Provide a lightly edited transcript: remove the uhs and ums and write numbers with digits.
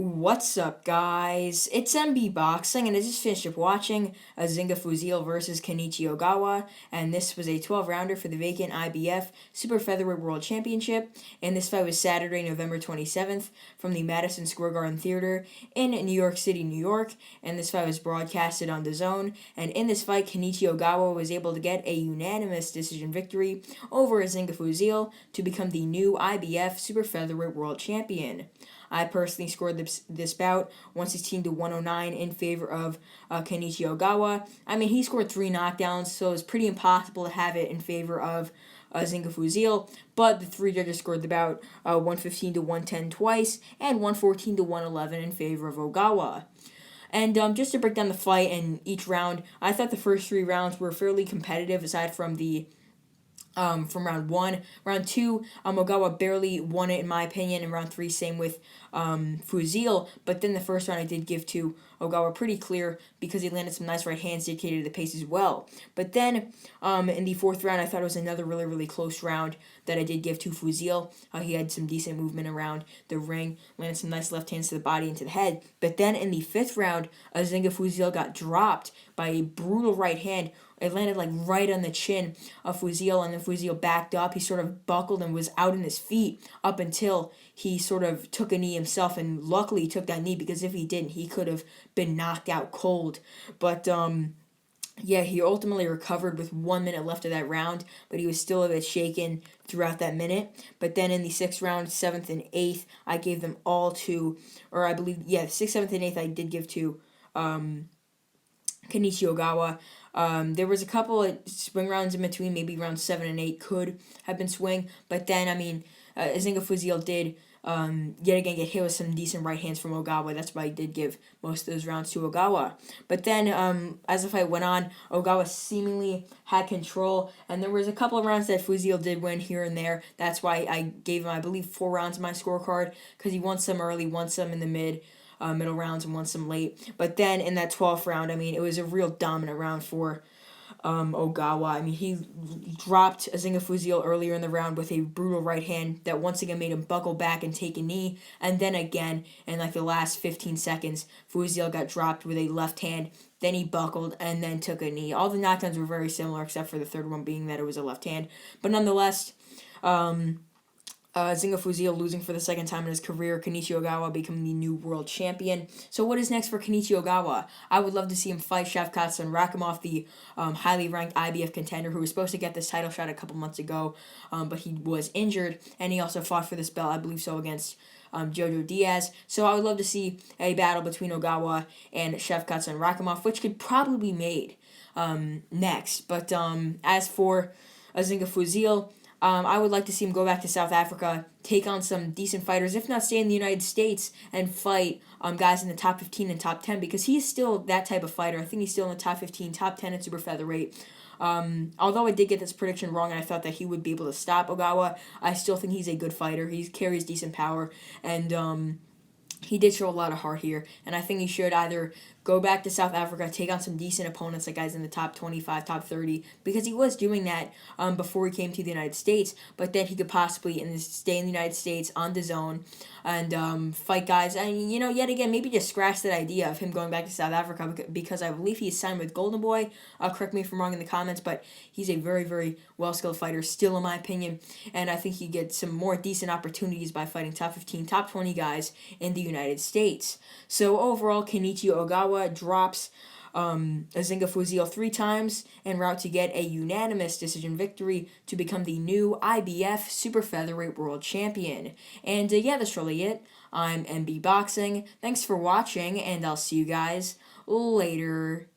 What's up, guys? It's MB Boxing, and I just finished up watching Azinga Fuzile versus Kenichi Ogawa, and this was a 12-rounder for the vacant IBF Super Featherweight World Championship, and this fight was Saturday, November 27th, from the Madison Square Garden Theater in New York City, New York, and this fight was broadcasted on DAZN, and in this fight, Kenichi Ogawa was able to get a unanimous decision victory over Azinga Fuzile to become the new IBF Super Featherweight World Champion. I personally scored this bout 116 to 109 in favor of Kenichi Ogawa. I mean, he scored 3 knockdowns, so it's pretty impossible to have it in favor of Azinga Fuzile. But the 3 judges scored the bout 115 to 110 twice and 114 to 111 in favor of Ogawa. And just to break down the fight in each round, I thought the first 3 rounds were fairly competitive aside from from round 1. Round 2, Ogawa barely won it in my opinion. In round 3, same with Fuzile. But then the first round I did give to Ogawa pretty clear because he landed some nice right hands, dictated the pace as well. But then in the 4th round, I thought it was another really, really close round that I did give to Fuzile. He had some decent movement around the ring, landed some nice left hands to the body and to the head. But then in the 5th round, Azinga Fuzile got dropped by a brutal right hand. It landed like right on the chin of Fuzile, and then Fuzile backed up. He sort of buckled and was out on his feet up until he sort of took a knee himself, and luckily he took that knee because if he didn't, he could have been knocked out cold. But yeah, he ultimately recovered with 1 minute left of that round, but he was still a bit shaken throughout that minute. But then in the 6th round, 7th and 8th, I gave them all to, or I believe, yeah, 6th, 7th, and 8th I did give to Kenichi Ogawa. There was a couple of swing rounds in between, maybe rounds 7 and 8 could have been swing, but then, I mean, Azinga Fuzile did yet again get hit with some decent right hands from Ogawa. That's why I did give most of those rounds to Ogawa. But then, as the fight went on, Ogawa seemingly had control, and there was a couple of rounds that Fuzile did win here and there. That's why I gave him, I believe, 4 rounds in my scorecard, because he won some early, won some in the middle rounds, and won some late. But then in that 12th round, I mean, it was a real dominant round for Ogawa. I mean, he dropped Azinga Fuzile earlier in the round with a brutal right hand that once again made him buckle back and take a knee. And then again, in like the last 15 seconds, Fuzile got dropped with a left hand. Then he buckled and then took a knee. All the knockdowns were very similar, except for the third one being that it was a left hand. But nonetheless, Azinga Fuzile losing for the 2nd time in his career. Kenichi Ogawa becoming the new world champion. So what is next for Kenichi Ogawa? I would love to see him fight Shavkat Rakhimov, the highly ranked IBF contender who was supposed to get this title shot a couple months ago, but he was injured, and he also fought for this belt, I believe so, against Jojo Diaz. So I would love to see a battle between Ogawa and Shavkat Rakhimov, which could probably be made next. But as for Azinga Fuzile, I would like to see him go back to South Africa, take on some decent fighters, if not stay in the United States and fight guys in the top 15 and top 10, because he's still that type of fighter. I think he's still in the top 15, top 10 at super featherweight. Although I did get this prediction wrong and I thought that he would be able to stop Ogawa, I still think he's a good fighter. He carries decent power, and he did show a lot of heart here, and I think he should either go back to South Africa, take on some decent opponents like guys in the top 25, top 30, because he was doing that before he came to the United States, but then he could possibly stay in the United States on DAZN and fight guys, and, you know, yet again, maybe just scratch that idea of him going back to South Africa, because I believe he's signed with Golden Boy. Correct me if I'm wrong in the comments, but he's a very, very well-skilled fighter, still in my opinion, and I think he gets some more decent opportunities by fighting top 15, top 20 guys in the United States. So overall, Kenichi Ogawa drops Azinga Fuzile 3 times en route to get a unanimous decision victory to become the new IBF Super Featherweight World Champion. And yeah, that's really it. I'm MB Boxing. Thanks for watching, and I'll see you guys later.